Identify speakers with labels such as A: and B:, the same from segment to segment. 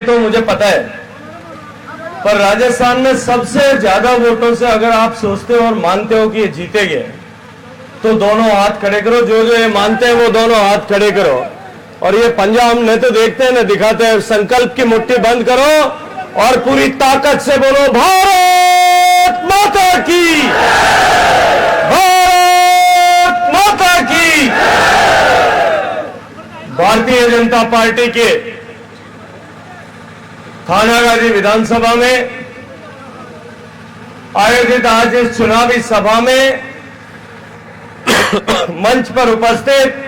A: तो मुझे पता है, पर राजस्थान में सबसे ज्यादा वोटों से अगर आप सोचते हो और मानते हो कि ये जीतेंगे तो दोनों हाथ खड़े करो। जो जो ये मानते हैं वो दोनों हाथ खड़े करो। और ये पंजा हम न तो देखते हैं न दिखाते हैं। संकल्प की मुट्ठी बंद करो और पूरी ताकत से बोलो, भारत माता की, भारत माता की। भारतीय जनता पार्टी के थानागाजी विधानसभा में आयोजित आज इस चुनावी सभा में मंच पर उपस्थित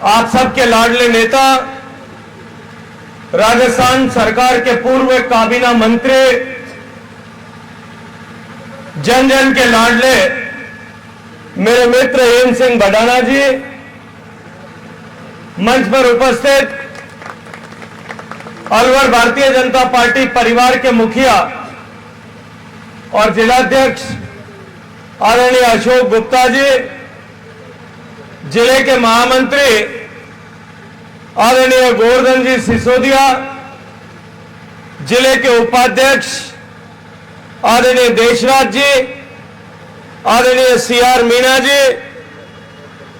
A: आप सबके लाडले नेता, राजस्थान सरकार के पूर्व काबीना मंत्री, जन जन के लाडले मेरे मित्र हेम सिंह भडाना जी, मंच पर उपस्थित अलवर भारतीय जनता पार्टी परिवार के मुखिया और जिलाध्यक्ष आदरणीय अशोक गुप्ता जी, जिले के महामंत्री आदरणीय गोवर्धन जी सिसोदिया, जिले के उपाध्यक्ष आदरणीय देशराज जी, आदरणीय सीआर मीणा जी,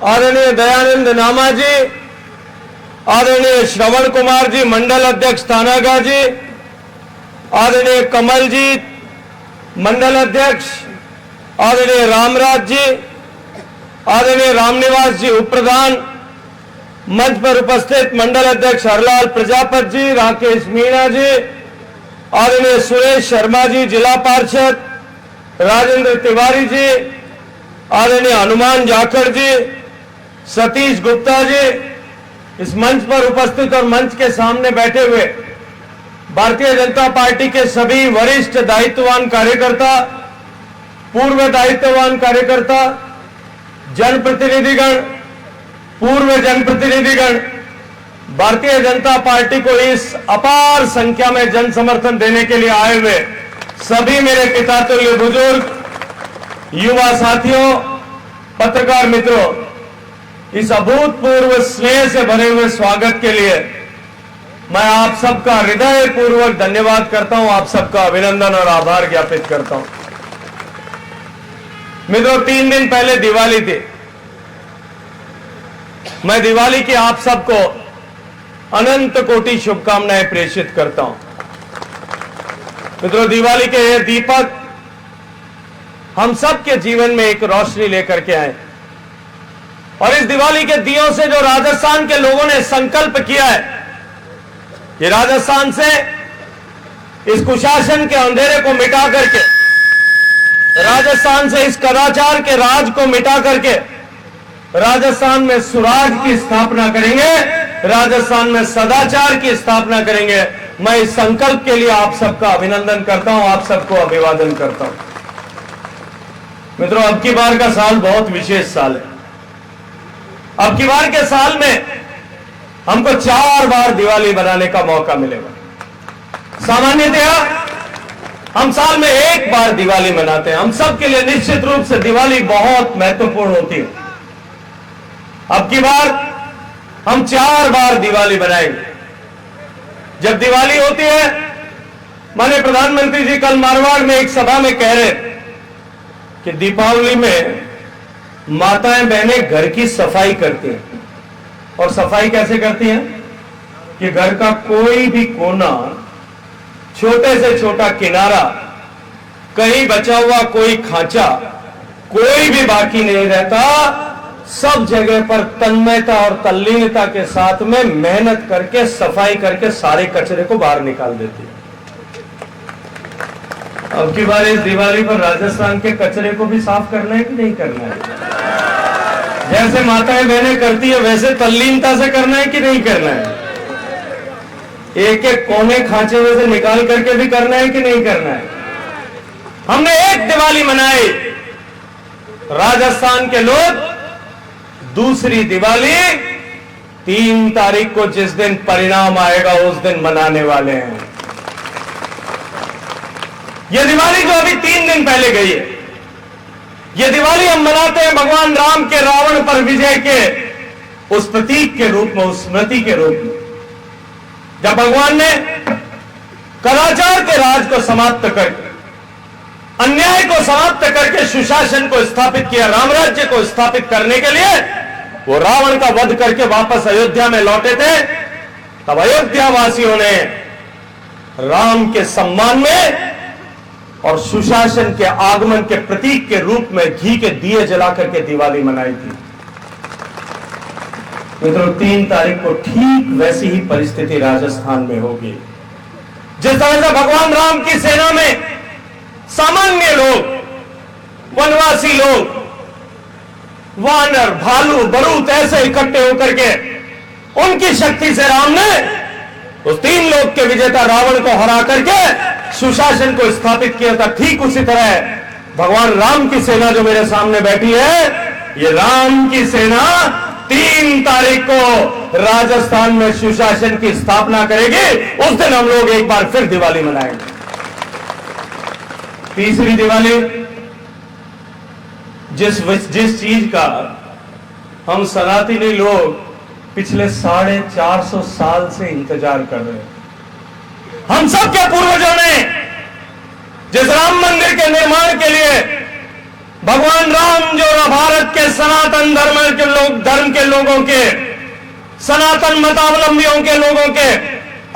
A: आदरणीय दयानंद नामा जी, आदरणीय श्रवण कुमार जी, मंडल अध्यक्ष थानागा जी, आदरणीय कमल जी, मंडल अध्यक्ष आदरणीय रामराज जी, आदरणीय रामनिवास जी उपप्रधान, मंच पर उपस्थित मंडल अध्यक्ष हरलाल प्रजापत जी, राकेश मीणा जी, आदरणीय सुरेश शर्मा जी जिला पार्षद, राजेंद्र तिवारी जी, आदरणीय हनुमान जाखड़ जी, सतीश गुप्ता जी, इस मंच पर उपस्थित और मंच के सामने बैठे हुए भारतीय जनता पार्टी के सभी वरिष्ठ दायित्ववान कार्यकर्ता, पूर्व दायित्ववान कार्यकर्ता, जनप्रतिनिधिगण, पूर्व जनप्रतिनिधिगण, भारतीय जनता पार्टी को इस अपार संख्या में जन समर्थन देने के लिए आए हुए सभी मेरे पिता तुल्य बुजुर्ग, युवा साथियों, पत्रकार मित्रों, इस अभूतपूर्व स्नेह से भरे हुए स्वागत के लिए मैं आप सबका हृदयपूर्वक धन्यवाद करता हूं, आप सबका अभिनंदन और आभार ज्ञापित करता हूं। मित्रों, 3 दिन पहले दिवाली थी। मैं दिवाली की आप सबको अनंत कोटि शुभकामनाएं प्रेषित करता हूं। मित्रों, दिवाली के ये दीपक हम सबके जीवन में एक रोशनी लेकर के आए और इस दिवाली के दियों से जो राजस्थान के लोगों ने संकल्प किया है, ये राजस्थान से इस कुशासन के अंधेरे को मिटा करके, राजस्थान से इस कदाचार के राज को मिटा करके राजस्थान में सुराज की स्थापना करेंगे, राजस्थान में सदाचार की स्थापना करेंगे। मैं इस संकल्प के लिए आप सबका अभिनंदन करता हूं, आप सबको अभिवादन करता हूं। मित्रों, अब की बार का साल बहुत विशेष साल है। अब की बार के साल में हमको 4 बार दिवाली बनाने का मौका मिलेगा। सामान्यतः हम साल में 1 बार दिवाली मनाते हैं। हम सब के लिए निश्चित रूप से दिवाली बहुत महत्वपूर्ण होती है। अब की बार हम 4 बार दिवाली बनाएंगे। जब दिवाली होती है, माननीय प्रधानमंत्री जी कल मारवाड़ में एक सभा में कह रहे कि दीपावली में माताएं बहनें घर की सफाई करती हैं। और सफाई कैसे करती हैं कि घर का कोई भी कोना, छोटे से छोटा किनारा, कहीं बचा हुआ कोई खांचा, कोई भी बाकी नहीं रहता। सब जगह पर तन्मयता और तल्लीनता के साथ में मेहनत करके, सफाई करके सारे कचरे को बाहर निकाल देती है। अब की बार इस दिवाली पर राजस्थान के कचरे को भी साफ करना है कि नहीं करना है? जैसे माताएं बहनें करती है वैसे तल्लीनता से करना है कि नहीं करना है? एक एक कोने खांचे में से निकाल करके भी करना है कि नहीं करना है? हमने एक दिवाली मनाई, राजस्थान के लोग दूसरी दिवाली 3 तारीख को जिस दिन परिणाम आएगा उस दिन मनाने वाले हैं। यह दिवाली जो अभी 3 दिन पहले गई है, यह दिवाली हम मनाते हैं भगवान राम के रावण पर विजय के उस प्रतीक के रूप में, उस स्मृति के रूप में। जब भगवान ने कदाचार के राज को समाप्त करके, अन्याय को समाप्त करके सुशासन को स्थापित किया, राम राज्य को स्थापित करने के लिए वो रावण का वध करके वापस अयोध्या में लौटे थे, तब अयोध्या वासियों ने राम के सम्मान में और सुशासन के आगमन के प्रतीक के रूप में घी के दिए जला करके दिवाली मनाई थी। मित्रों, 3 तारीख को ठीक वैसी ही परिस्थिति राजस्थान में होगी। जिस तरह से भगवान राम की सेना में सामान्य लोग, वनवासी लोग, वानर, भालू, बरूद ऐसे इकट्ठे होकर के उनकी शक्ति से राम ने उस 3 लोक के विजेता रावण को हरा करके सुशासन को स्थापित किया था। ठीक उसी तरह भगवान राम की सेना जो मेरे सामने बैठी है, ये राम की सेना 3 तारीख को राजस्थान में सुशासन की स्थापना करेगी। उस दिन हम लोग एक बार फिर दिवाली मनाएंगे। तीसरी दिवाली, जिस चीज का हम सनातनी लोग पिछले 450 साल से इंतजार कर रहे हैं। हम सब के पूर्वजों ने जिस राम मंदिर के निर्माण के लिए भगवान राम जो भारत के सनातन धर्म के लोगों के, सनातन मतावलंबियों के लोगों के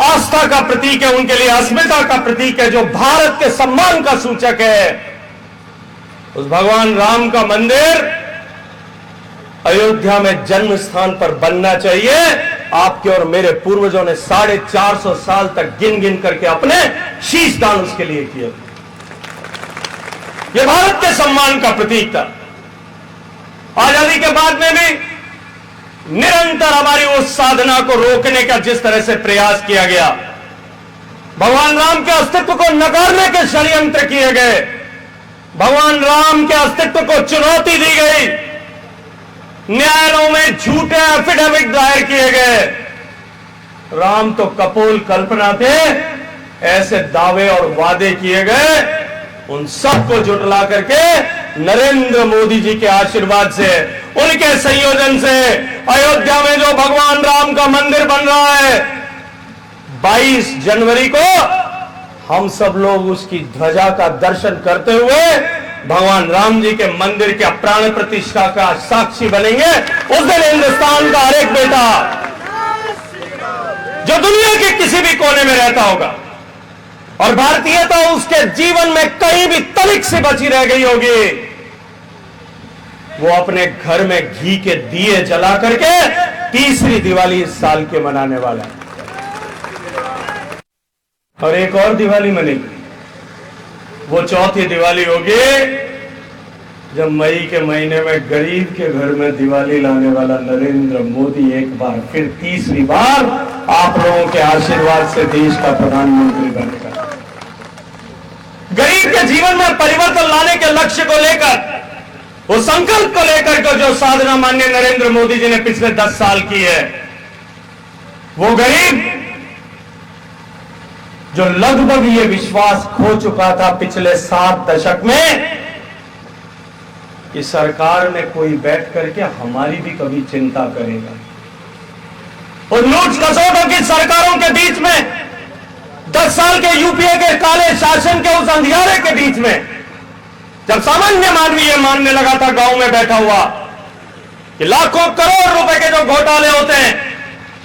A: आस्था का प्रतीक है, उनके लिए अस्मिता का प्रतीक है, जो भारत के सम्मान का सूचक है, उस भगवान राम का मंदिर अयोध्या में जन्म स्थान पर बनना चाहिए। आपके और मेरे पूर्वजों ने 450 साल तक गिन गिन करके अपने शीश दान उसके लिए किए। यह भारत के सम्मान का प्रतीक था। आजादी के बाद में भी निरंतर हमारी उस साधना को रोकने का जिस तरह से प्रयास किया गया, भगवान राम के अस्तित्व को नकारने के षड्यंत्र किए गए, भगवान राम के अस्तित्व को चुनौती दी गई, न्यायालयों में झूठे एफिडेविट दायर किए गए। राम तो कपोल कल्पना थे, ऐसे दावे और वादे किए गए, उन सबको जुटला करके नरेंद्र मोदी जी के आशीर्वाद से, उनके संयोजन से अयोध्या में जो भगवान राम का मंदिर बन रहा है, 22 जनवरी को हम सब लोग उसकी ध्वजा का दर्शन करते हुए भगवान राम जी के मंदिर के प्राण प्रतिष्ठा का साक्षी बनेंगे। उस दिन हिंदुस्तान का हर एक बेटा जो दुनिया के किसी भी कोने में रहता होगा और भारतीयता उसके जीवन में कहीं भी तनिक से बची रह गई होगी, वो अपने घर में घी के दिए जला करके तीसरी दिवाली इस साल के मनाने वाला है। और एक और दिवाली मनेगी, वो चौथी दिवाली होगी जब मई के महीने में गरीब के घर में दिवाली लाने वाला नरेंद्र मोदी एक बार फिर तीसरी बार आप लोगों के आशीर्वाद से देश का प्रधानमंत्री बनेगा। गरीब के जीवन में परिवर्तन लाने के लक्ष्य को लेकर, वो संकल्प को लेकर के जो साधना माननीय नरेंद्र मोदी जी ने पिछले 10 साल की है, वो गरीब जो लगभग ये विश्वास खो चुका था पिछले 7 दशक में कि सरकार में कोई बैठ करके हमारी भी कभी चिंता करेगा। और लूट खसोटों की सरकारों के बीच में, 10 साल के यूपीए के काले शासन के उस अंधियारे के बीच में, जब सामान्य मानवी ये मानने लगा था गांव में बैठा हुआ कि लाखों करोड़ रुपए के जो घोटाले होते हैं,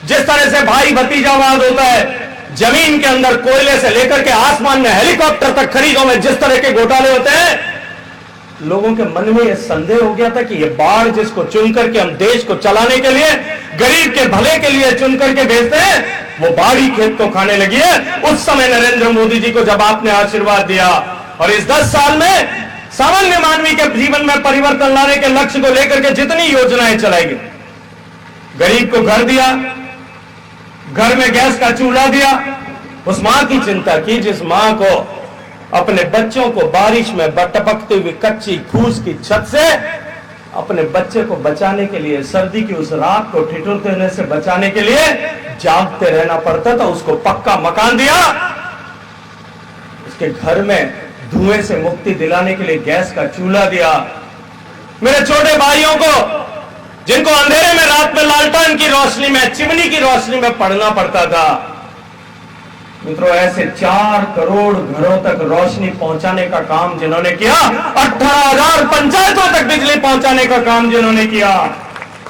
A: जिस तरह से भाई भतीजावाद होता है, जमीन के अंदर कोयले से लेकर के आसमान में हेलीकॉप्टर तक खरीदों में जिस तरह के घोटाले होते हैं, लोगों के मन में यह संदेह हो गया था कि यह बाढ़ जिसको चुन करके हम देश को चलाने के लिए, गरीब के भले के लिए चुन करके भेजते हैं, वो बाढ़ी खेत को खाने लगी है। उस समय नरेंद्र मोदी जी को जब आपने आशीर्वाद दिया और इस 10 साल में सामान्य मानवी के जीवन में परिवर्तन लाने के लक्ष्य को लेकर के जितनी योजनाएं चलाई गई, गरीब को घर दिया, घर में गैस का चूल्हा दिया, उस मां की चिंता की जिस मां को अपने बच्चों को बारिश में टपकती हुई कच्ची फूस की छत से अपने बच्चे को बचाने के लिए, सर्दी की उस रात को ठिठुरते होने से बचाने के लिए जागते रहना पड़ता था, उसको पक्का मकान दिया, उसके घर में धुएं से मुक्ति दिलाने के लिए गैस का चूल्हा दिया। मेरे छोटे भाइयों को जिनको अंधेरे में रात में लालटेन की रोशनी में, चिमनी की रोशनी में पढ़ना पड़ता था, मित्रों, ऐसे 4 करोड़ घरों तक रोशनी पहुंचाने का काम जिन्होंने किया, 18,000 पंचायतों तक बिजली पहुंचाने का काम जिन्होंने किया,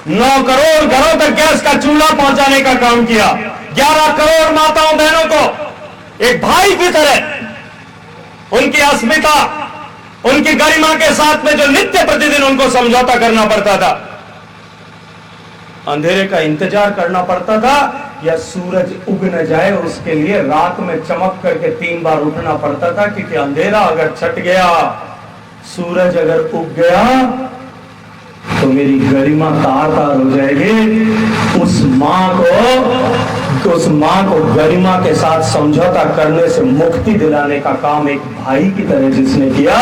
A: 9 करोड़ घरों तक गैस का चूल्हा पहुंचाने का काम किया, 11 करोड़ माताओं बहनों को एक भाई की तरह उनकी अस्मिता, उनकी गरिमा के साथ में जो नित्य प्रतिदिन उनको समझौता करना पड़ता था, अंधेरे का इंतजार करना पड़ता था, या सूरज उग न जाए उसके लिए रात में चमक करके 3 बार उठना पड़ता था, क्योंकि अंधेरा अगर छट गया, सूरज अगर उग गया तो मेरी गरिमा तार-तार हो जाएगी। उस मां को गरिमा के साथ समझौता करने से मुक्ति दिलाने का काम एक भाई की तरह जिसने किया,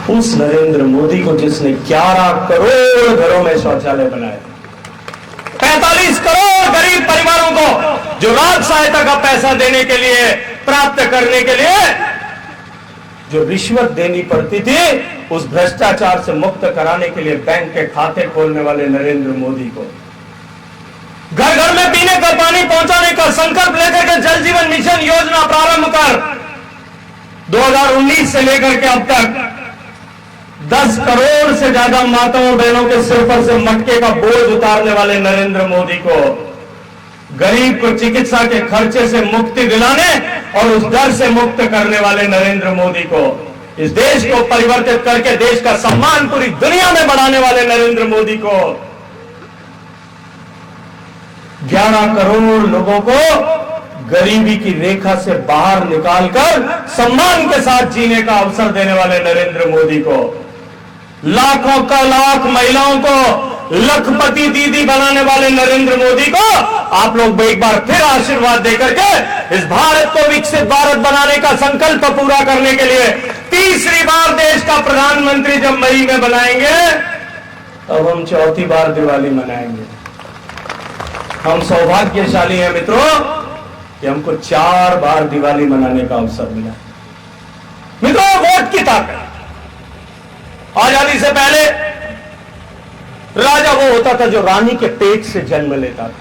A: उस नरेंद्र मोदी को जिसने 11 करोड़ घरों में शौचालय बनाए, 45 करोड़ गरीब परिवारों को जो राज सहायता का पैसा देने के लिए, प्राप्त करने के लिए जो रिश्वत देनी पड़ती थी, उस भ्रष्टाचार से मुक्त कराने के लिए बैंक के खाते खोलने वाले नरेंद्र मोदी को, घर घर में पीने का पानी पहुंचाने का संकल्प लेकर के जल जीवन मिशन योजना प्रारंभ कर 2019 से लेकर के अब तक 10 करोड़ से ज्यादा माताओं बहनों के सिर पर से मटके का बोझ उतारने वाले नरेंद्र मोदी को, गरीब को चिकित्सा के खर्चे से मुक्ति दिलाने और उस डर से मुक्त करने वाले नरेंद्र मोदी को, इस देश को परिवर्तित करके देश का सम्मान पूरी दुनिया में बढ़ाने वाले नरेंद्र मोदी को, 11 करोड़ लोगों को गरीबी की रेखा से बाहर निकालकर सम्मान के साथ जीने का अवसर देने वाले नरेंद्र मोदी को, लाखों का लाख महिलाओं को लखपति दीदी बनाने वाले नरेंद्र मोदी को आप लोग एक बार फिर आशीर्वाद देकर के इस भारत को विकसित भारत बनाने का संकल्प पूरा करने के लिए तीसरी बार देश का प्रधानमंत्री जब मई में बनाएंगे, तब हम 4थी बार दिवाली मनाएंगे। हम सौभाग्यशाली हैं मित्रों कि हमको 4 बार दिवाली मनाने का अवसर मिला। मित्रों, वोट की ताकत। आजादी से पहले राजा वो होता था जो रानी के पेट से जन्म लेता था,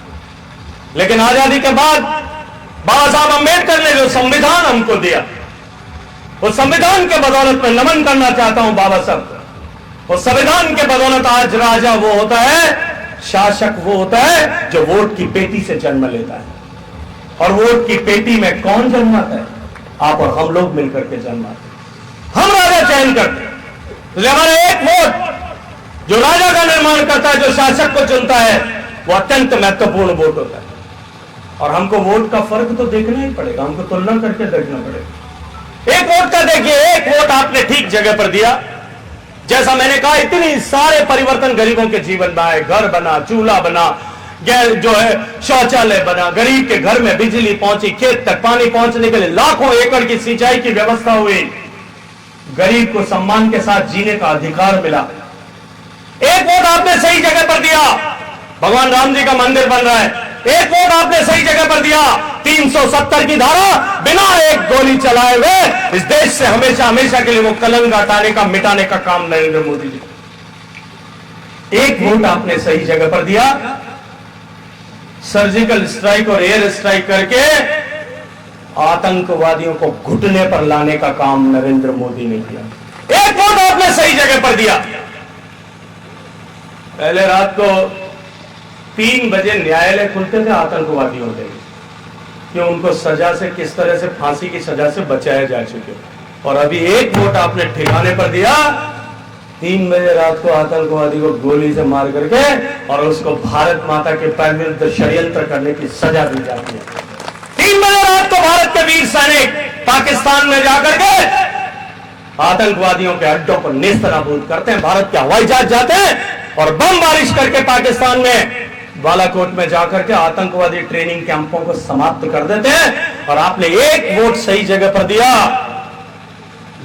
A: लेकिन आजादी के बाद बाबा साहब अंबेडकर ने जो संविधान हमको दिया, उस संविधान के बदौलत मैं नमन करना चाहता हूं बाबा साहब को। उस संविधान के बदौलत आज राजा वो होता है, शासक वो होता है जो वोट की पेटी से जन्म लेता है। और वोट की पेटी में कौन जन्माता है? आप और हम लोग मिलकर के जन्माते हैं। हम राजा चयन करते हैं, तो हमारा एक वोट जो राजा का निर्माण करता है, जो शासक को चुनता है, वो अत्यंत महत्वपूर्ण वोट होता है। और हमको वोट का फर्क तो देखना ही पड़ेगा, हमको तुलना करके देखना पड़ेगा। एक वोट का देखिए, एक वोट आपने ठीक जगह पर दिया, जैसा मैंने कहा इतनी सारे परिवर्तन गरीबों के जीवन में आए, घर बना, चूल्हा बना, गैस जो है शौचालय बना, गरीब के घर में बिजली पहुंची, खेत तक पानी पहुंचने के लिए लाखों एकड़ की सिंचाई की व्यवस्था हुई, गरीब को सम्मान के साथ जीने का अधिकार मिला। एक वोट आपने सही जगह पर दिया, भगवान राम जी का मंदिर बन रहा है। एक वोट आपने सही जगह पर दिया, 370 की धारा बिना एक गोली चलाए हुए इस देश से हमेशा हमेशा के लिए वो कलंक हटाने का, मिटाने का काम नरेंद्र मोदी जी। एक वोट आपने सही जगह पर दिया, सर्जिकल स्ट्राइक और एयर स्ट्राइक करके आतंकवादियों को घुटने पर लाने का काम नरेंद्र मोदी ने किया। एक वोट आपने सही जगह पर दिया। पहले रात को 3 बजे न्यायालय खुलते थे आतंकवादियों के, कि उनको सजा से किस तरह से, फांसी की सजा से बचाया जा चुके। और अभी एक वोट आपने ठिकाने पर दिया, 3 बजे रात को आतंकवादी को गोली से मार करके और उसको भारत माता के विरुद्ध षड्यंत्र करने की सजा दी जाती है। 3 बजे रात को भारत के वीर सैनिक पाकिस्तान में जाकर के आतंकवादियों के अड्डों को नेस्तनाबूद करते हैं। भारत के हवाई जहाज जाते हैं और बम बारिश करके पाकिस्तान में बालाकोट में जाकर के आतंकवादी ट्रेनिंग कैंपों को समाप्त कर देते हैं। और आपने एक वोट सही जगह पर दिया,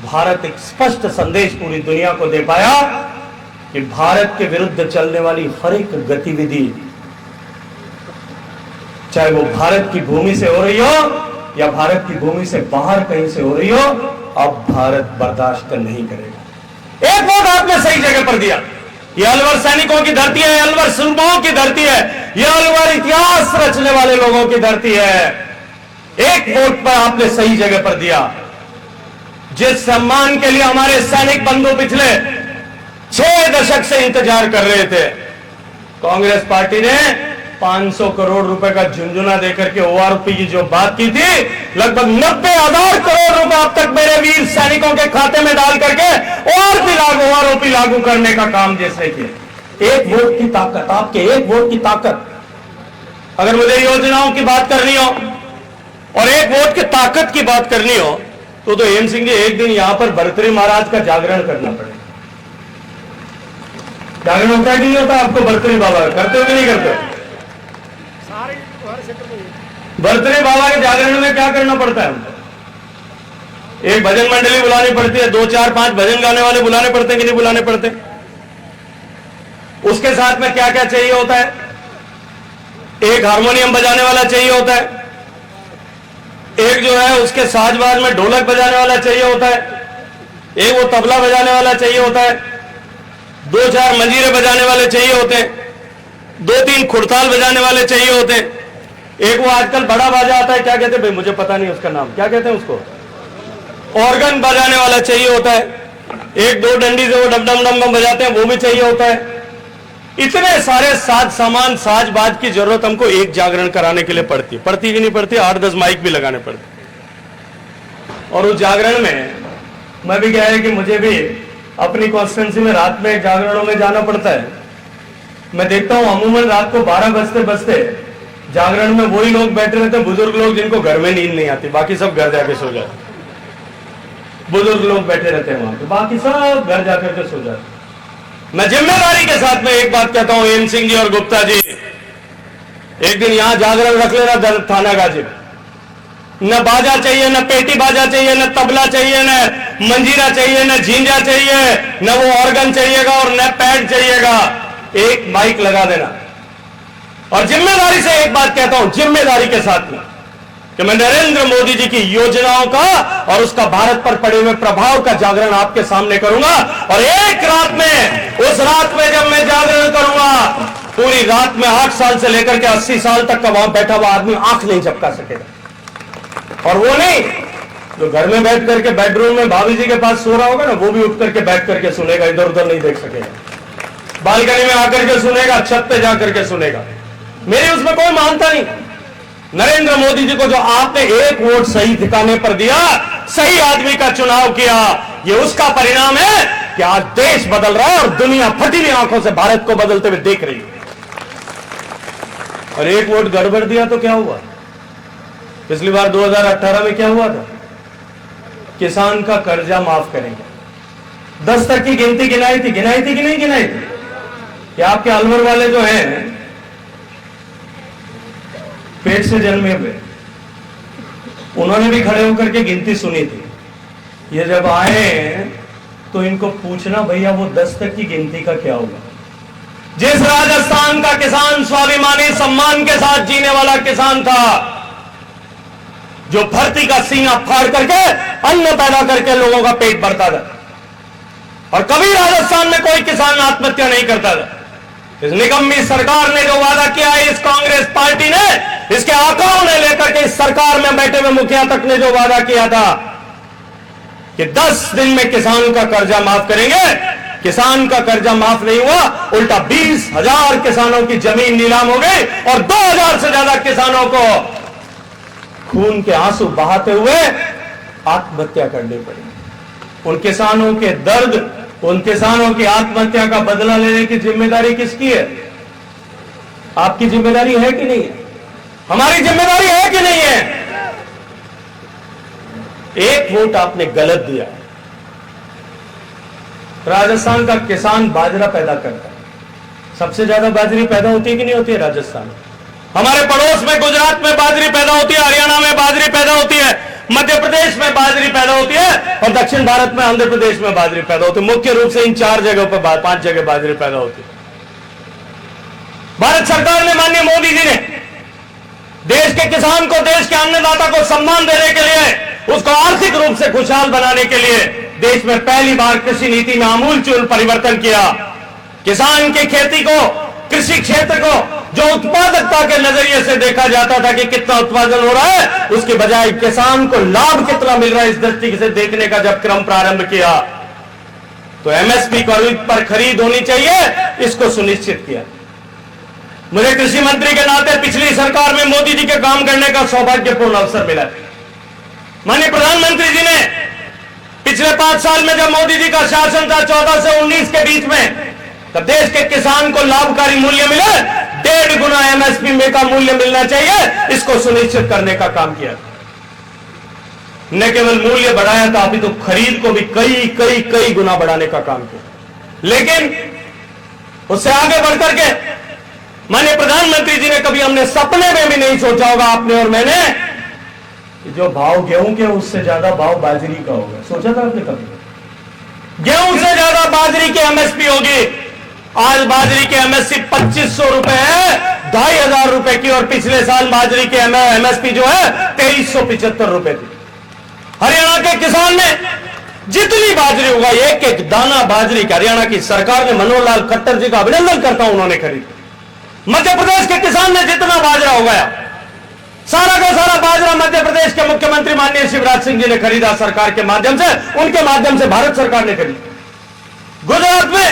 A: भारत एक स्पष्ट संदेश पूरी दुनिया को दे पाया कि भारत के विरुद्ध चलने वाली हर एक गतिविधि, चाहे वो भारत की भूमि से हो रही हो या भारत की भूमि से बाहर कहीं से हो रही हो, अब भारत बर्दाश्त नहीं करेगा। एक वोट आपने सही जगह पर दिया। ये अलवर सैनिकों की धरती है, अलवर सूरमाओं की धरती है, ये अलवर इतिहास रचने वाले लोगों की धरती है। एक वोट पर आपने सही जगह पर दिया। जिस सम्मान के लिए हमारे सैनिक बंधु पिछले 6 दशक से इंतजार कर रहे थे, कांग्रेस पार्टी ने 500 करोड़ रुपए का झुंझुना देकर के ओआरओपी की जो बात की थी, लगभग 90,000 करोड़ रुपए अब तक मेरे वीर सैनिकों के खाते में डाल करके और भी ओआरओपी लागू करने का काम जैसे किया। एक वोट की ताकत, आपके एक वोट की ताकत। अगर मुझे योजनाओं की बात करनी हो और एक वोट की ताकत की बात करनी हो तो हेम सिंह जी एक दिन यहां पर भर्तृहरि महाराज का जागरण करना पड़ेगा। जागरण होता है कि नहीं होता? आपको भर्तृहरि बाबा करते हो कि नहीं करते? भर्तृहरि बाबा के जागरण में क्या करना पड़ता है हमको? एक भजन मंडली बुलानी पड़ती है, 2 4 5 भजन गाने वाले बुलाने पड़ते हैं कि नहीं बुलाने पड़ते? उसके साथ में क्या क्या चाहिए होता है? एक हारमोनियम बजाने वाला चाहिए होता है, एक जो है उसके साजबाज में ढोलक बजाने वाला चाहिए होता है, एक वो तबला बजाने वाला चाहिए होता है, 2 4 मंजीरे बजाने वाले चाहिए होते हैं, 2 3 खुड़ताल बजाने वाले चाहिए होते हैं, एक वो आजकल बड़ा बाजा आता है, क्या कहते हैं भाई, मुझे पता नहीं उसका नाम, क्या कहते हैं उसको, ऑर्गन बजाने वाला चाहिए होता है, 1 2 डंडी से वो डम डम डम डम बजाते हैं वो भी चाहिए होता है। इतने सारे साज सामान साजबाज की जरूरत हमको एक जागरण कराने के लिए पड़ती कि नहीं पड़ती? 8-10 माइक भी लगाने पड़ते। और उस जागरण में मैं भी क्या है कि मुझे भी अपनी कॉन्स्टिट्यूंसी में रात में जागरणों में जाना पड़ता है। मैं देखता हूं अमूमन रात को 12 बजते बजते जागरण में वही लोग बैठे रहते हैं, बुजुर्ग लोग जिनको घर में नींद नहीं आती, बाकी सब घर जाके सो जाते। बुजुर्ग लोग बैठे रहते हैं वहां पे, बाकी सब घर जाकर के सो जाते। मैं जिम्मेदारी के साथ में एक बात कहता हूं, हेम सिंह जी और गुप्ता जी, एक दिन यहां जागरण रख लेना थाना गाजी। न बाजा चाहिए, न पेटी बाजा चाहिए, न तबला चाहिए, न मंजीरा चाहिए, न झींझा चाहिए, न वो ऑर्गन चाहिएगा और न पैड चाहिएगा, एक माइक लगा देना। और जिम्मेदारी से एक बात कहता हूं, जिम्मेदारी के साथ में, कि मैं नरेंद्र मोदी जी की योजनाओं का और उसका भारत पर पड़े हुए प्रभाव का जागरण आपके सामने करूंगा। और एक रात में, उस रात में जब मैं जागरण करूंगा, पूरी रात में 8 साल से लेकर के 80 साल तक का वहां बैठा हुआ आदमी आंख नहीं झपका सकेगा। और वो नहीं जो घर में बैठ करके बेडरूम में भाभी जी के पास सो रहा होगा ना, वो भी उठ करके बैठ करके सुनेगा, इधर उधर नहीं देख सकेगा, बालकनी में आकर के सुनेगा, छत पे जाकर के सुनेगा। मेरी उसमें कोई मानता नहीं। नरेंद्र मोदी जी को जो आपने एक वोट सही ठिकाने पर दिया, सही आदमी का चुनाव किया, ये उसका परिणाम है कि आज देश बदल रहा है और दुनिया फटी हुई आंखों से भारत को बदलते हुए देख रही है। और एक वोट गड़बड़ दिया तो क्या हुआ? पिछली बार 2018 में क्या हुआ था? किसान का कर्जा माफ करेंगे। 10 तक की गिनती गिनाई थी कि नहीं गिनाई थी? कि आपके अलवर वाले जो हैं पेट से जन्मे हुए, उन्होंने भी खड़े होकर के गिनती सुनी थी। ये जब आए तो इनको पूछना, भैया वो 10 तक की गिनती का क्या हुआ? जिस राजस्थान का किसान स्वाभिमानी सम्मान के साथ जीने वाला किसान था, जो धरती का सीना फाड़ करके अन्न पैदा करके लोगों का पेट भरता था, और कभी राजस्थान में कोई किसान आत्महत्या नहीं करता था। इस निकम्मी सरकार ने जो वादा किया है, इस कांग्रेस पार्टी ने, इसके आकाओं ने लेकर के इस सरकार में बैठे हुए मुखिया तक ने जो वादा किया था कि 10 दिन में किसान का कर्जा माफ करेंगे, किसान का कर्जा माफ नहीं हुआ, उल्टा 20,000 किसानों की जमीन नीलाम हो गई और 2,000 से ज्यादा किसानों को खून के आंसू बहाते हुए आत्महत्या करनी पड़ी। उन किसानों के दर्द, उन किसानों की आत्महत्या का बदला लेने की जिम्मेदारी किसकी है? आपकी जिम्मेदारी है कि नहीं है? हमारी जिम्मेदारी है कि नहीं है? एक वोट आपने गलत दिया। राजस्थान का किसान बाजरा पैदा करता है, सबसे ज्यादा बाजरी पैदा होती है कि नहीं होती है राजस्थान में? हमारे पड़ोस में गुजरात में बाजरी पैदा होती है, हरियाणा में बाजरी पैदा होती है, मध्य प्रदेश में बाजरी पैदा होती है, और दक्षिण भारत में आंध्र प्रदेश में बाजरी पैदा होती है। मुख्य रूप से इन 4 जगहों पर 5 जगह बाजरी पैदा होती है। भारत सरकार ने, माननीय मोदी जी ने देश के किसान को, देश के अन्नदाता को सम्मान देने के लिए, उसको आर्थिक रूप से खुशहाल बनाने के लिए देश में पहली बार कृषि नीति में आमूलचूल परिवर्तन किया। किसान की खेती को, कृषि क्षेत्र को जो उत्पादकता के नजरिए से देखा जाता था कि कितना उत्पादन हो रहा है, उसके बजाय किसान को लाभ कितना मिल रहा है, इस दृष्टि से देखने का जब क्रम प्रारंभ किया तो एमएसपी पर खरीद होनी चाहिए, इसको सुनिश्चित किया। मुझे कृषि मंत्री के नाते पिछली सरकार में मोदी जी के काम करने का सौभाग्यपूर्ण अवसर मिला। माननीय प्रधानमंत्री जी ने पिछले 5 साल में जब मोदी जी का शासन था 14 से 19 के बीच में, तब देश के किसान को लाभकारी मूल्य मिले, 1.5 गुना एमएसपी में का मूल्य मिलना चाहिए, इसको सुनिश्चित करने का काम किया। न केवल मूल्य बढ़ाया था, अभी तो खरीद को भी कई गुना बढ़ाने का काम किया। लेकिन उससे आगे बढ़कर के माननीय प्रधानमंत्री जी ने, कभी हमने सपने में भी नहीं सोचा होगा, आपने और मैंने, कि जो भाव गेहूं के उससे ज्यादा भाव बाजरी का होगा। सोचा था आपने कभी? गेहूं से ज्यादा बाजरी की एमएसपी होगी। आज बाजरी की एमएसपी 2500 रुपए है, 2500 रुपए की, और पिछले साल बाजरी की एमएसपी जो है 2375 रुपए थी। हरियाणा के किसान ने जितनी बाजरी होगा, एक एक दाना बाजरी का, हरियाणा की सरकार ने, मनोहर लाल खट्टर जी का अभिनंदन करता हूं, उन्होंने खरीदा। मध्य प्रदेश के किसान ने जितना बाजरा उगाया, सारा का सारा बाजरा मध्य प्रदेश के मुख्यमंत्री माननीय शिवराज सिंह जी ने खरीदा सरकार के माध्यम से, उनके माध्यम से भारत सरकार ने खरीदा। गुजरात में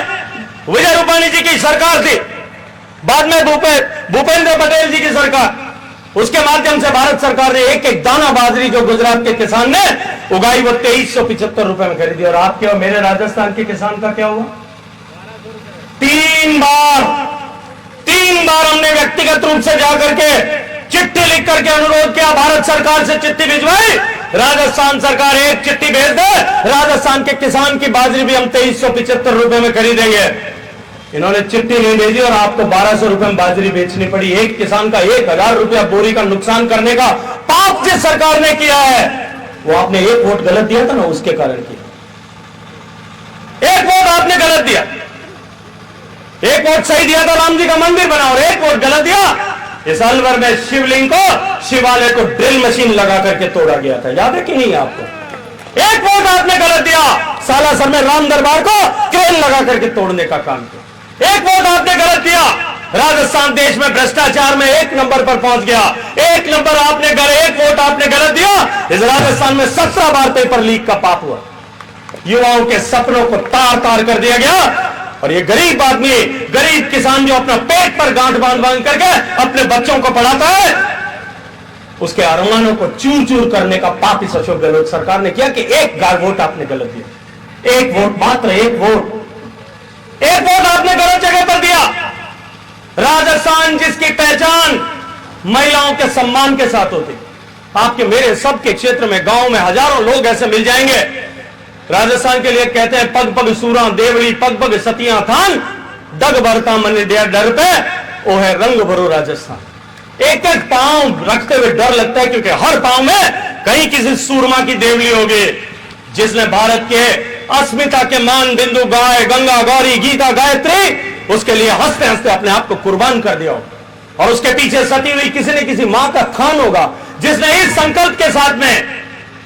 A: विजय रूपाणी जी की सरकार थी, बाद में भूपेंद्र पटेल जी की सरकार, उसके माध्यम से भारत सरकार ने एक एक दाना बाजरी जो गुजरात के किसान ने उगाई वो 2375 रुपए में खरीदी। और आपके और मेरे राजस्थान के किसान का क्या हुआ? 3 बार हमने व्यक्तिगत रूप से जाकर के चिट्ठी लिख करके अनुरोध किया, भारत सरकार से चिट्ठी भिजवाई, राजस्थान सरकार एक चिट्ठी भेज दे, राजस्थान के किसान की बाजरी भी हम 2375 रुपए में खरीदेंगे। इन्होंने चिट्ठी नहीं भेजी और आपको 1200 रुपए में बाजरी बेचनी पड़ी। एक किसान का 1000 रुपया बोरी का नुकसान करने का पाप जिस सरकार ने किया है, वो आपने एक वोट गलत दिया था ना, उसके कारण किया। एक वोट आपने गलत दिया, एक वोट सही दिया था, राम जी का मंदिर बना, और एक वोट गलत दिया, इस अलवर में शिवलिंग को, शिवालय को ड्रिल मशीन लगा करके तोड़ा गया था। याद है कि नहीं आपको? एक वोट आपने गलत दिया, सालासर में राम दरबार को क्रेन लगा करके तोड़ने का काम किया। एक वोट आपने गलत दिया, राजस्थान देश में भ्रष्टाचार में 1 नंबर पर पहुंच गया। 1 नंबर आपने एक वोट आपने गलत दिया, इस राजस्थान में 17 बार पेपर लीक का पाप हुआ, युवाओं के सपनों को तार तार कर दिया गया। और ये गरीब आदमी, गरीब किसान जो अपना पेट पर गांठ बांध करके अपने बच्चों को पढ़ाता है, उसके अरमानों को चूर चूर करने का पाप इस अशोक गहलोत सरकार ने किया कि एक वोट आपने गलत दिया। एक वोट, मात्र एक वोट आपने गलत जगह पर दिया। राजस्थान जिसकी पहचान महिलाओं के सम्मान के साथ होती, आपके मेरे सबके क्षेत्र में, गांव में हजारों लोग ऐसे मिल जाएंगे। राजस्थान के लिए कहते हैं पग पग सूरा देवड़ी, पग पग सतिया थान, दग भरता मन डर पे, वो है रंग भरो राजस्थान। एक एक पांव रखते हुए डर लगता है, क्योंकि हर पांव में कहीं किसी सूरमा की देवली होगी जिसने भारत के अस्मिता के मान बिंदु गाय, गंगा, गौरी, गीता, गायत्री, उसके लिए हंसते हंसते अपने आप को कुर्बान कर दिया। और उसके पीछे सती हुई किसी न किसी मां का थान होगा, जिसने इस संकल्प के साथ में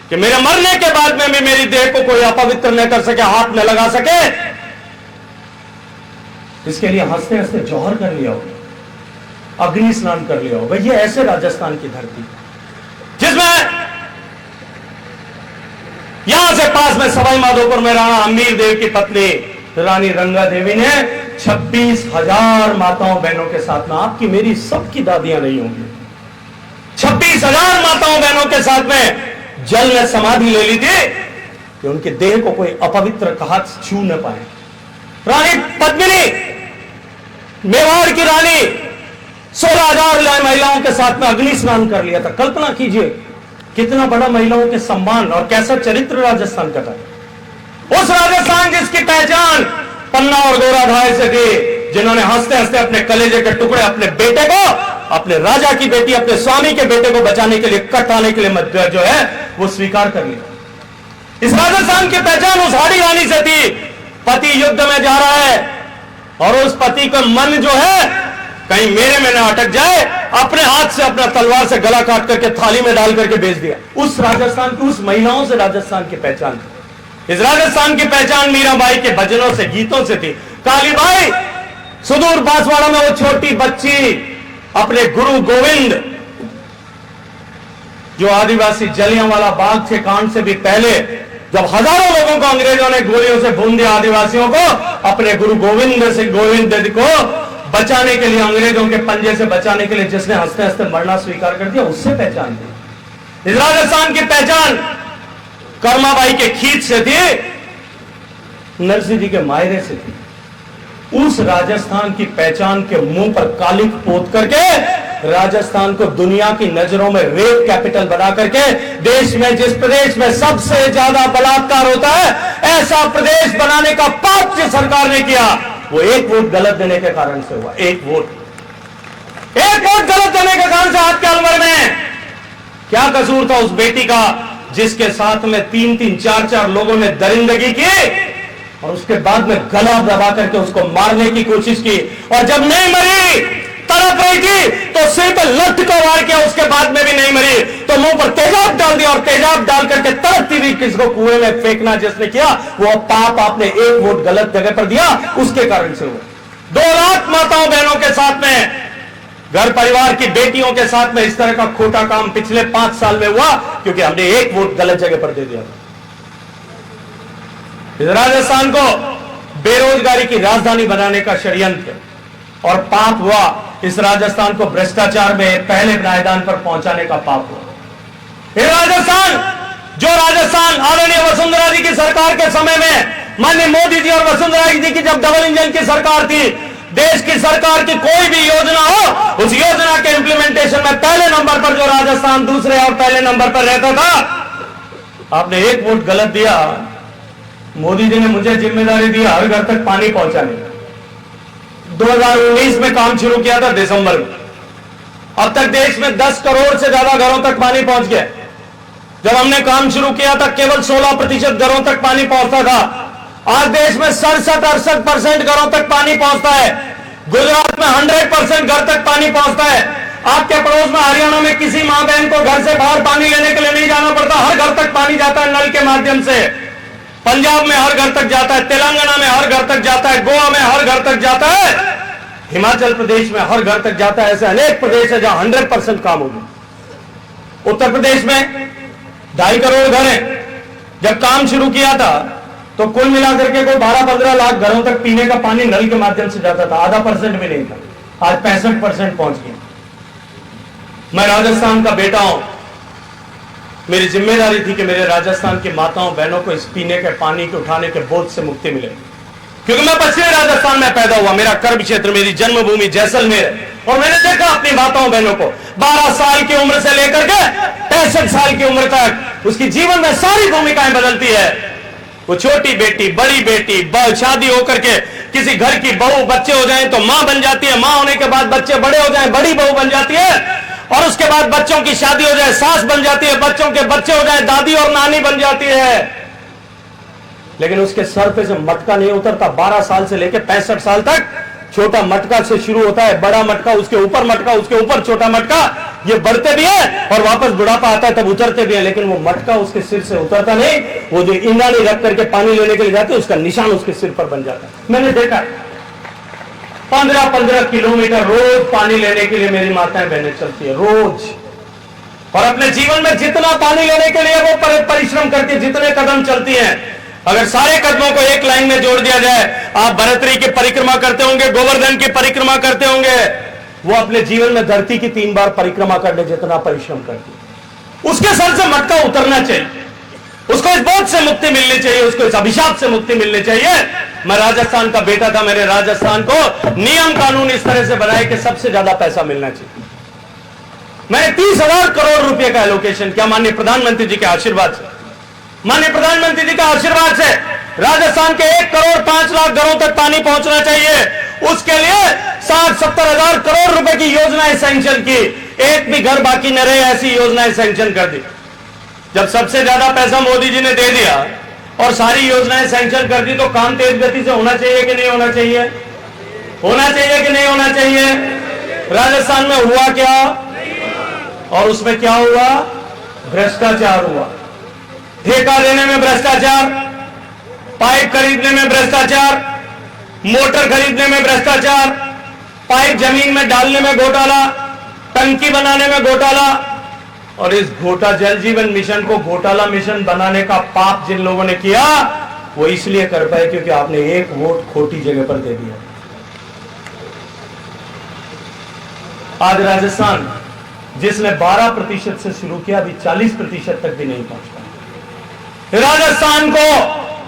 A: कि मेरे मरने के बाद में भी मेरी देह को कोई अपवित्र न कर सके, हाथ न लगा सके, इसके लिए हंसते हंसते जौहर कर लिया होगा, अग्नि स्नान कर लिया होगा। ये ऐसे राजस्थान की धरती जिसमें यहां से पास में सवाई माधोपुर में राणा अमीर देव की पत्नी रानी रंगा देवी ने 26,000 माताओं बहनों के साथ में, आपकी मेरी सबकी दादियां नहीं होंगी, 26,000 माताओं बहनों के साथ में जल में समाधि ले ली थी कि उनके देह को कोई अपवित्र हाथ छू न पाए। रानी पद्मिनी, मेवाड़ की रानी, 16,000 महिलाओं के साथ में अग्नि स्नान कर लिया था। कल्पना कीजिए कितना बड़ा महिलाओं के सम्मान और कैसा चरित्र राजस्थान का था। उस राजस्थान जिसकी पहचान पन्ना और गोराधाय से थी, जिन्होंने हंसते हंसते अपने कलेजे के टुकड़े अपने बेटे को, अपने राजा की बेटी, अपने स्वामी के बेटे को बचाने के लिए, कटाने के लिए जो है वो स्वीकार कर लिया। इस राजस्थान की पहचान उस हाड़ी रानी से थी। पति युद्ध में जा रहा है और उस पति का मन जो है कहीं मेरे में ना अटक जाए, अपने हाथ से अपना तलवार से गला काट करके थाली में डाल करके बेच दिया। उस राजस्थान की, उस महिलाओं से राजस्थान की पहचान थी। इस राजस्थान की पहचान मीराबाई के भजनों से, गीतों से थी। कालीबाई, सुदूर बांसवाड़ा में वो छोटी बच्ची अपने गुरु गोविंद, जो आदिवासी जलियांवाला बाग के कांड से भी पहले जब हजारों लोगों को अंग्रेजों ने गोलियों से भून दिया, आदिवासियों को, अपने गुरु गोविंद को बचाने के लिए, अंग्रेजों के पंजे से बचाने के लिए जिसने हंसते हंसते मरना स्वीकार कर दिया, उससे पहचान दी। इस राजस्थान की पहचान कर्माबाई के खींच से थी, नरसिंह जी के मायरे से थी। उस राजस्थान की पहचान के मुंह पर कालिक पोत करके राजस्थान को दुनिया की नजरों में रेप कैपिटल बना करके, देश में जिस प्रदेश में सबसे ज्यादा बलात्कार होता है, ऐसा प्रदेश बनाने का पाप जिस सरकार ने किया, वो एक वोट गलत देने के कारण से हुआ। एक वोट गलत देने के कारण से आपके अलवर में क्या कसूर था उस बेटी का, जिसके साथ में 3-3, 4-4 लोगों ने दरिंदगी की और उसके बाद में गला दबा करके उसको मारने की कोशिश की, और जब नहीं मरी, तड़प रही थी, तो सिर पे लठ को वार किया, उसके बाद में भी नहीं मरी तो मुंह पर तेजाब डाल दिया, और तेजाब डाल करके तड़पती हुई किसको कुएं में फेंकना जिसने किया, वो पाप आपने एक वोट गलत जगह पर दिया, उसके कारण से हुआ। 2 लाख माताओं बहनों के साथ में, घर परिवार की बेटियों के साथ में इस तरह का खोटा काम पिछले 5 साल में हुआ, क्योंकि हमने एक वोट गलत जगह पर दे दिया। इस राजस्थान को बेरोजगारी की राजधानी बनाने का षड्यंत्र और पाप हुआ, इस राजस्थान को भ्रष्टाचार में पहले पायदान पर पहुंचाने का पाप हुआ। ये जो राजस्थान आदरणीय वसुंधरा जी की सरकार के समय में, माननीय मोदी जी और वसुंधरा जी की जब डबल इंजन की सरकार थी, देश की सरकार की कोई भी योजना हो, उस योजना के इंप्लीमेंटेशन में पहले नंबर पर जो राजस्थान दूसरे और पहले नंबर पर रहता था। आपने एक वोट गलत दिया, मोदी जी ने मुझे जिम्मेदारी दी हर घर तक पानी पहुंचाने। 2019 में काम शुरू किया था दिसंबर में, अब तक देश में 10 करोड़ से ज्यादा घरों तक पानी पहुंच गया। जब हमने काम शुरू किया था केवल 16% घरों तक पानी पहुंचता था, आज देश में 67-68% घरों तक पानी पहुंचता है। गुजरात में 100% घर तक पानी पहुंचता है। आपके पड़ोस में हरियाणा में किसी मां बहन को घर से बाहर पानी लेने के लिए नहीं जाना पड़ता, हर घर तक पानी जाता है नल के माध्यम से। पंजाब में हर घर तक जाता है, तेलंगाना में हर घर तक जाता है, गोवा में हर घर तक जाता है, हिमाचल प्रदेश में हर घर तक जाता है। ऐसे अनेक प्रदेश है जहां 100% काम हो गया। उत्तर प्रदेश में 2.5 करोड़ घर हैं। जब काम शुरू किया था तो कुल मिलाकर के कोई 12-15 लाख घरों तक पीने का पानी नल के माध्यम से जाता था, आधा % भी नहीं था। आज 65% पहुंच गया। मैं राजस्थान का बेटा हूं, मेरी जिम्मेदारी थी कि मेरे राजस्थान की माताओं बहनों को इस पीने के पानी के उठाने के बोझ से मुक्ति मिले, क्योंकि मैं पश्चिमी राजस्थान में पैदा हुआ, मेरा कर्म क्षेत्र, मेरी जन्मभूमि जैसलमेर है। और मैंने देखा अपनी माताओं बहनों को 12 साल की उम्र से लेकर के 65 साल की उम्र तक उसकी जीवन में सारी भूमिकाएं बदलती है। वो छोटी बेटी, बड़ी बेटी, शादी होकर के किसी घर की बहू, बच्चे हो जाए तो मां बन जाती है, मां होने के बाद बच्चे बड़े हो जाए बड़ी बहू बन जाती है, और उसके बाद बच्चों की शादी हो जाए सास बन जाती है, बच्चों के बच्चे हो जाए दादी और नानी बन जाती है। लेकिन उसके सर पे से मटका नहीं उतरता। 12 साल से लेकर 65 साल तक छोटा मटका से शुरू होता है, बड़ा मटका, उसके ऊपर मटका, उसके ऊपर छोटा मटका, ये बढ़ते भी है और वापस बुढ़ापा आता है तब उतरते भी है। लेकिन वो मटका उसके सिर से उतरता नहीं, वो जो इंगानी रख करके पानी लेने के लिए जाते हैं उसका निशान उसके सिर पर बन जाता है। मैंने देखा 15-15 किलोमीटर रोज पानी लेने के लिए मेरी माताएं बहनें चलती है रोज, और अपने जीवन में जितना पानी लेने के लिए वो परिश्रम करके जितने कदम चलती हैं, अगर सारे कदमों को एक लाइन में जोड़ दिया जाए, आप भरतरी की परिक्रमा करते होंगे, गोवर्धन की परिक्रमा करते होंगे, वो अपने जीवन में धरती की 3 बार परिक्रमा करने जितना परिश्रम करती है। उसके सर से मटका उतरना चाहिए, उसको इस बोझ से मुक्ति मिलनी चाहिए, उसको इस अभिशाप से मुक्ति मिलनी चाहिए। मैं राजस्थान का बेटा था, मेरे राजस्थान को नियम कानून इस तरह से बनाए कि सबसे ज्यादा पैसा मिलना चाहिए। मैंने 30,000 करोड़ रुपए का एलोकेशन किया माननीय प्रधानमंत्री जी के आशीर्वाद से। माननीय प्रधानमंत्री जी का आशीर्वाद से राजस्थान के 1 करोड़ 5 लाख घरों तक पानी पहुंचना चाहिए। उसके लिए 60-70 हजार करोड़ रुपए की योजनाएं सैंक्शन की, एक भी घर बाकी न रहे ऐसी योजनाएं सैंक्शन कर दी। जब सबसे ज्यादा पैसा मोदी जी ने दे दिया और सारी योजनाएं सैंक्शन कर दी, तो काम तेज गति से होना चाहिए कि नहीं होना चाहिए? होना चाहिए कि नहीं होना चाहिए? राजस्थान में हुआ क्या, और उसमें क्या हुआ? भ्रष्टाचार हुआ। ठेका देने में भ्रष्टाचार, पाइप खरीदने में भ्रष्टाचार, मोटर खरीदने में भ्रष्टाचार, पाइप जमीन में डालने में घोटाला, टंकी बनाने में घोटाला, और इस जल जीवन मिशन को घोटाला मिशन बनाने का पाप जिन लोगों ने किया वो इसलिए कर पाए क्योंकि आपने एक वोट खोटी जगह पर दे दिया। आज राजस्थान जिसने 12% से शुरू किया अभी 40% तक भी नहीं पहुंच पाया। राजस्थान को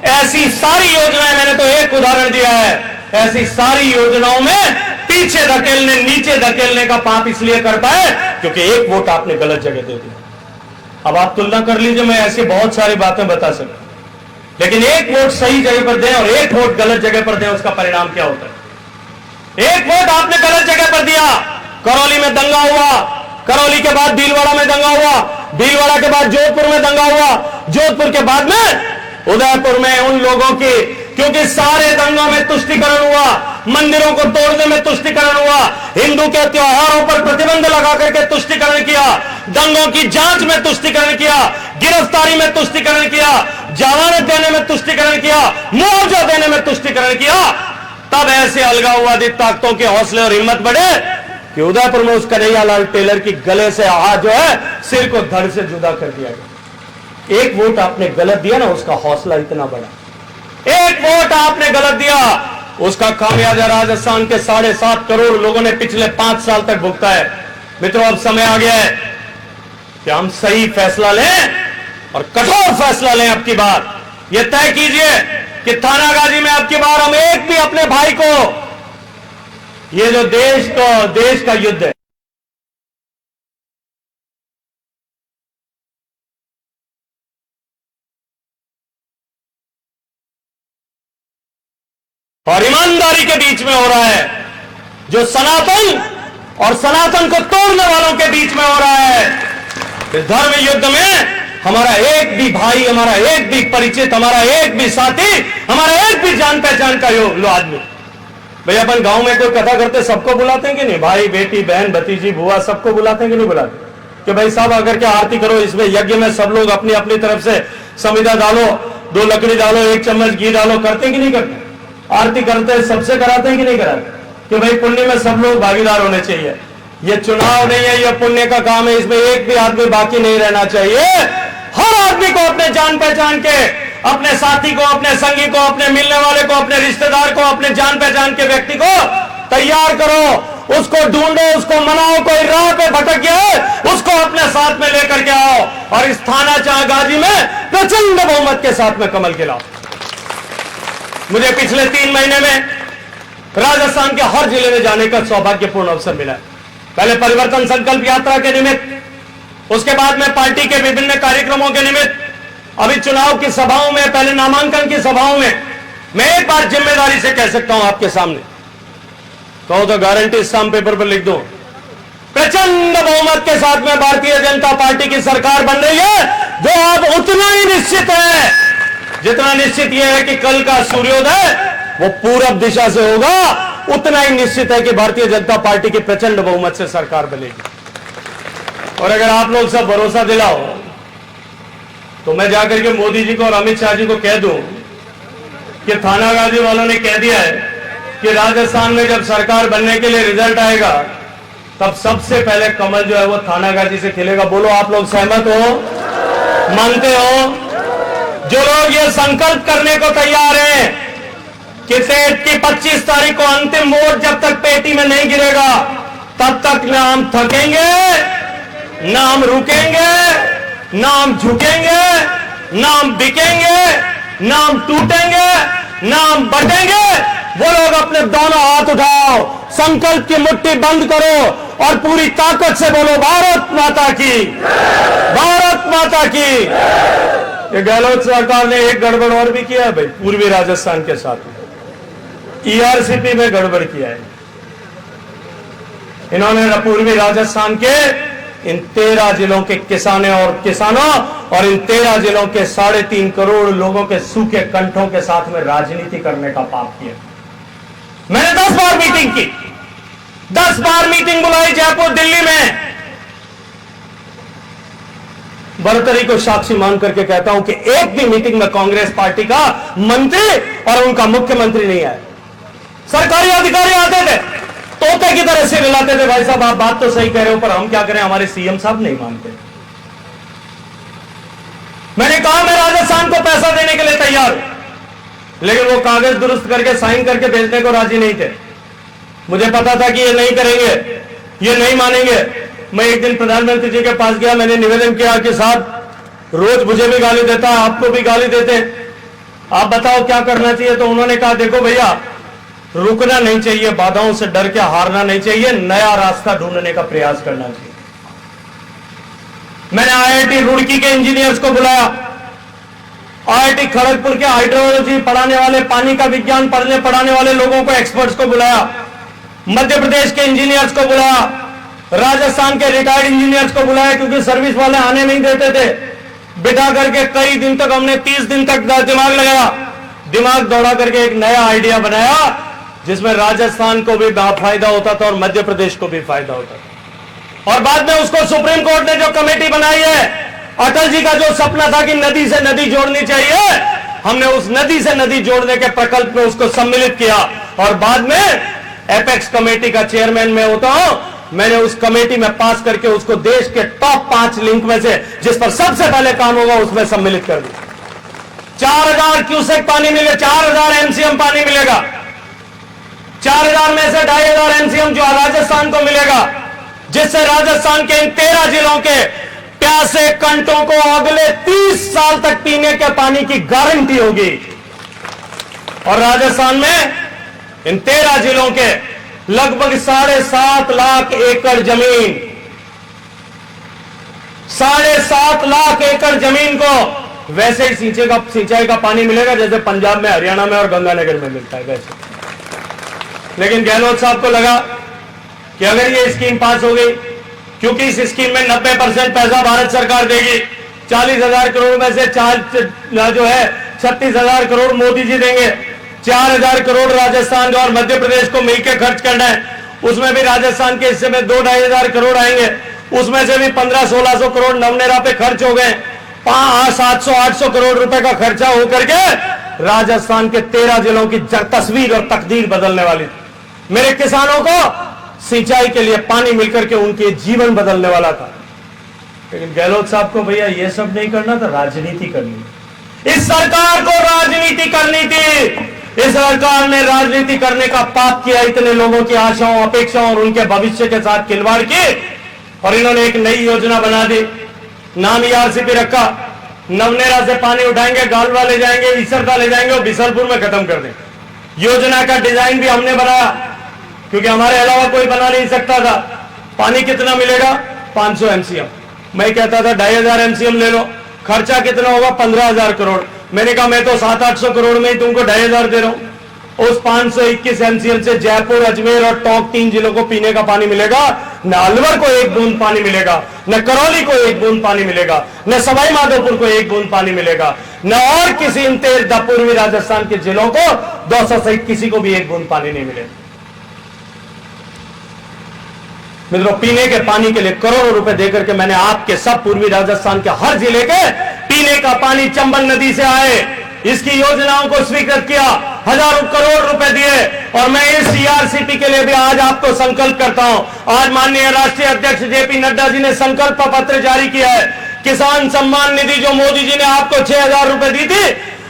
A: ऐसी सारी योजनाएं, मैंने तो एक उदाहरण दिया है, ऐसी सारी योजनाओं में पीछे धकेलने, नीचे धकेलने का पाप इसलिए कर पाए क्योंकि एक वोट आपने गलत जगह दे दिया। अब आप तुलना कर लीजिए, मैं ऐसी बहुत सारी बातें बता सकता हूं, लेकिन एक वोट सही जगह पर दें और एक वोट गलत जगह पर दें, उसका परिणाम क्या होता है। एक वोट आपने गलत जगह पर दिया, करौली में दंगा हुआ, करौली के बाद भीलवाड़ा में दंगा हुआ, भीलवाड़ा के बाद जोधपुर में दंगा हुआ, जोधपुर के बाद में उदयपुर में उन लोगों की, क्योंकि सारे दंगों में तुष्टिकरण हुआ, मंदिरों को तोड़ने में तुष्टिकरण हुआ, हिंदू के त्योहारों पर प्रतिबंध लगा करके तुष्टिकरण किया, दंगों की जांच में तुष्टिकरण किया, गिरफ्तारी में तुष्टिकरण किया, जमानत देने में तुष्टिकरण किया, मुआवजा देने में तुष्टिकरण किया। तब ऐसे अलगाववादी ताकतों के हौसले और हिम्मत बढ़े कि उदयपुर में उस कन्हैयालाल टेलर की गले से हाथ जो है सिर को धड़ से जुदा कर दिया गया। एक वोट आपने गलत दिया ना, उसका हौसला इतना बड़ा। एक वोट आपने गलत दिया, उसका खामियाजा राजस्थान के 7.5 करोड़ लोगों ने पिछले 5 साल तक भुगता है। मित्रों, अब समय आ गया है कि हम सही फैसला लें और कठोर फैसला लें। अब की बार यह तय कीजिए कि थानागाजी में अब की बार हम एक भी अपने भाई को, ये जो देश का युद्ध है, और ईमानदारी के बीच में हो रहा है, जो सनातन और सनातन को तोड़ने वालों के बीच में हो रहा है। इस धर्म युद्ध में हमारा एक भी भाई, हमारा एक भी परिचित, हमारा एक भी साथी, हमारा एक भी जान पहचान का लो आदमी। भाई अपन गांव में कोई कथा करते सबको बुलाते हैं कि नहीं? भाई, बेटी, बहन, भतीजी, बुआ, सबको बुलाते हैं कि नहीं बुलाते? कि भाई साहब अगर के आरती करो, इसमें यज्ञ में सब लोग अपनी अपनी तरफ से समिधा डालो, 2 लकड़ी डालो, 1 चम्मच घी डालो, करते हैं कि नहीं करते? आरती करते हैं, सबसे कराते हैं कि नहीं कराते? कि भाई पुण्य में सब लोग भागीदार होने चाहिए। ये चुनाव नहीं है, ये पुण्य का काम है, इसमें एक भी आदमी बाकी नहीं रहना चाहिए। हर आदमी को अपने जान पहचान के, अपने साथी को, अपने संगी को, अपने मिलने वाले को, अपने रिश्तेदार को, अपने जान पहचान के व्यक्ति को तैयार करो, उसको ढूंढो, उसको मनाओ। कोई राह पे भटक गया है, उसको अपने साथ में लेकर के आओ और इस थाना चागाजी में प्रचंड बहुमत के साथ में कमल खिलाओ। मुझे पिछले 3 महीने में राजस्थान के हर जिले में जाने का सौभाग्यपूर्ण अवसर मिला। पहले परिवर्तन संकल्प यात्रा के निमित्त, उसके बाद में पार्टी के विभिन्न कार्यक्रमों के निमित्त, अभी चुनाव की सभाओं में, पहले नामांकन की सभाओं में। मैं एक बार जिम्मेदारी से कह सकता हूं आपके सामने, कहो तो गारंटी स्टाम्प पेपर पर लिख दो, प्रचंड बहुमत के साथ में भारतीय जनता पार्टी की सरकार बन रही है, जो अब उतना ही निश्चित है जितना निश्चित यह है कि कल का सूर्योदय वो पूरब दिशा से होगा, उतना ही निश्चित है कि भारतीय जनता पार्टी की प्रचंड बहुमत से सरकार बनेगी। और अगर आप लोग सब भरोसा दिलाओ तो मैं जाकर के मोदी जी को और अमित शाह जी को कह दूं कि थानागाजी वालों ने कह दिया है कि राजस्थान में जब सरकार बनने के लिए रिजल्ट आएगा तब सबसे पहले कमल जो है वो थानागाजी से खिलेगा। बोलो, आप लोग सहमत हो, मानते हो? जो लोग ये संकल्प करने को तैयार हैं कि सेठ की 25 तारीख को अंतिम वोट जब तक पेटी में नहीं गिरेगा तब तक ना हम थकेंगे, ना हम रुकेंगे, ना हम झुकेंगे, ना हम बिकेंगे, ना हम टूटेंगे, ना हम बटेंगे, वो लोग अपने दोनों हाथ उठाओ, संकल्प की मुट्ठी बंद करो और पूरी ताकत से बोलो, भारत माता की, भारत माता की। ये गहलोत सरकार ने एक गड़बड़ और भी किया है भाई, पूर्वी राजस्थान के साथ में ईआरसीपी में गड़बड़ किया है। इन्होंने पूर्वी राजस्थान के इन 13 जिलों के किसानों और इन 13 जिलों के 3.5 करोड़ लोगों के सूखे कंठों के साथ में राजनीति करने का पाप किया। मैंने 10 बार मीटिंग की, 10 बार मीटिंग बुलाई जयपुर, दिल्ली में। बरतरी को साक्षी मान करके कहता हूं कि एक भी मीटिंग में कांग्रेस पार्टी का मंत्री और उनका मुख्यमंत्री नहीं आया। सरकारी अधिकारी आते थे, तोते की तरह से हिलाते थे, भाई साहब आप बात तो सही कह रहे हो पर हम क्या करें, हमारे सीएम साहब नहीं मानते। मैंने कहा मैं राजस्थान को पैसा देने के लिए तैयार हूं, लेकिन वो कागज दुरुस्त करके साइन करके भेजने को राजी नहीं थे। मुझे पता था कि ये नहीं करेंगे, ये नहीं मानेंगे। मैं एक दिन प्रधानमंत्री जी के पास गया, मैंने निवेदन किया कि साहब रोज मुझे भी गाली देता है, आपको भी गाली देते, आप बताओ क्या करना चाहिए। तो उन्होंने कहा देखो भैया, रुकना नहीं चाहिए, बाधाओं से डर के हारना नहीं चाहिए, नया रास्ता ढूंढने का प्रयास करना चाहिए। मैंने आईआईटी रुड़की के इंजीनियर्स को बुलाया, आईआईटी खड़गपुर के हाइड्रोलॉजी पढ़ाने वाले, पानी का विज्ञान पढ़ाने वाले लोगों को, एक्सपर्ट्स को बुलाया, मध्य प्रदेश के इंजीनियर्स को बुलाया, राजस्थान के रिटायर्ड इंजीनियर्स को बुलाया, क्योंकि सर्विस वाले आने नहीं देते थे। बिठा करके कई दिन तक हमने 30 दिन तक दिमाग लगाया, दिमाग दौड़ा करके एक नया आइडिया बनाया जिसमें राजस्थान को भी फायदा होता था और मध्य प्रदेश को भी फायदा होता था। और बाद में उसको सुप्रीम कोर्ट ने जो कमेटी बनाई है, अटल जी का जो सपना था कि नदी से नदी जोड़नी चाहिए, हमने उस नदी से नदी जोड़ने के प्रकल्प में उसको सम्मिलित किया। और बाद में एपेक्स कमेटी का चेयरमैन मैं होता हूं, मैंने उस कमेटी में पास करके उसको देश के टॉप 5 लिंक में से जिस पर सबसे पहले काम होगा उसमें सम्मिलित कर दिया। 4000 क्यूसेक पानी मिले, 4000 एमसीएम पानी मिलेगा, 4000 में से 2500 एमसीएम जो राजस्थान को मिलेगा, जिससे राजस्थान के इन 13 जिलों के प्यासे कंटों को अगले 30 साल तक पीने के पानी की गारंटी होगी। और राजस्थान में इन 13 जिलों के लगभग 7.5 लाख एकड़ जमीन, 7.5 लाख एकड़ जमीन को वैसे ही सिंचाई का पानी मिलेगा जैसे पंजाब में, हरियाणा में और गंगानगर में मिलता है वैसे। लेकिन गहलोत साहब को लगा कि अगर ये स्कीम पास हो गई, क्योंकि इस स्कीम में 90% पैसा भारत सरकार देगी, 40,000 करोड़ में से जो है 36,000 करोड़ मोदी जी देंगे, 4,000 करोड़ राजस्थान और मध्य प्रदेश को मिलकर खर्च करना है, उसमें भी राजस्थान के हिस्से में 2-2,500 करोड़ आएंगे, उसमें से भी 1500-1600 करोड़ नवनेरा पे खर्च हो गए, 700-800 करोड़ रुपए का खर्चा होकर के राजस्थान के 13 जिलों की तस्वीर और तकदीर बदलने वाली थी। मेरे किसानों को सिंचाई के लिए पानी मिलकर के उनके जीवन बदलने वाला था। लेकिन गहलोत साहब को भैया ये सब नहीं करना था, राजनीति करनी। इस सरकार को राजनीति करनी थी। इस सरकार ने राजनीति करने का पाप किया, इतने लोगों की आशाओं, अपेक्षाओं और उनके भविष्य के साथ खिलवाड़ की। और इन्होंने एक नई योजना बना दी, नाम ईआरसीपी रखा, नवनेरा से पानी उठाएंगे, गालवा ले जाएंगे, इसरदा ले जाएंगे और बिसलपुर में खत्म कर देंगे। योजना का डिजाइन भी हमने बनाया, क्योंकि हमारे अलावा कोई बना नहीं सकता था। पानी कितना मिलेगा? 500 एमसीएम। मैं कहता था 2,500 एमसीएम ले लो, खर्चा कितना होगा? 15,000 करोड़। मैंने कहा मैं तो 700-800 करोड़ में ही तुमको 2,500 दे रहा हूं। उस 521 एमसीएम से जयपुर, अजमेर और टोंक 3 जिलों को पीने का पानी मिलेगा। न अलवर को 1 बूंद पानी मिलेगा, न करौली को 1 बूंद पानी मिलेगा, न सवाई माधोपुर को 1 बूंद पानी मिलेगा, न और किसी पूर्वी राजस्थान के जिलों को, दौसा सहित किसी को भी 1 बूंद पानी नहीं मिलेगा। मित्रों, पीने के पानी के लिए करोड़ों रुपए देकर के मैंने आपके सब पूर्वी राजस्थान के हर जिले के पीने का पानी चंबल नदी से आए, इसकी योजनाओं को स्वीकृत किया, हजारों करोड़ रुपए दिए। और मैं इस सीआरसीपी के लिए भी आज आपको संकल्प करता हूं। आज माननीय राष्ट्रीय अध्यक्ष जेपी नड्डा जी ने संकल्प पत्र जारी किया है। किसान सम्मान निधि जो मोदी जी ने आपको 6,000 रुपए दी थी,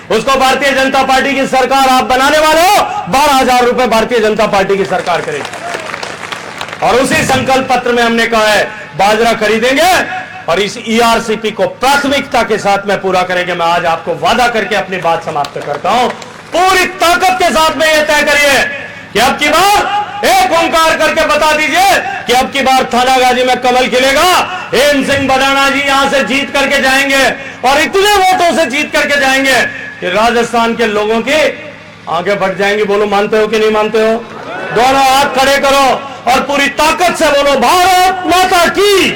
A: उसको भारतीय जनता पार्टी की सरकार आप बनाने वाले हो, 12,000 रुपए भारतीय जनता पार्टी की सरकार करेगी। और उसी संकल्प पत्र में हमने कहा है बाजरा खरीदेंगे और इस ईआरसीपी को प्राथमिकता के साथ में पूरा करेंगे। मैं आज आपको वादा करके अपनी बात समाप्त करता हूं। पूरी ताकत के साथ में यह तय करिए कि अब की बार एक ओंकार करके बता दीजिए कि अब की बार थानागाजी में कमल खिलेगा। हेम सिंह बडाना जी यहां से जीत करके जाएंगे और इतने वोटों से जीत करके जाएंगे कि राजस्थान के लोगों की आंखें फट जाएंगी। बोलो, मानते हो कि नहीं मानते हो? दोनों हाथ खड़े करो और पूरी ताकत से बोलो, भारत माता की।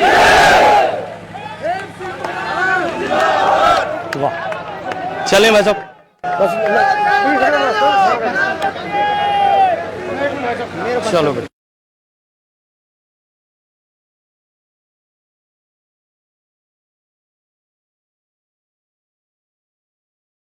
A: वाह, चले भाई साहब, चलो।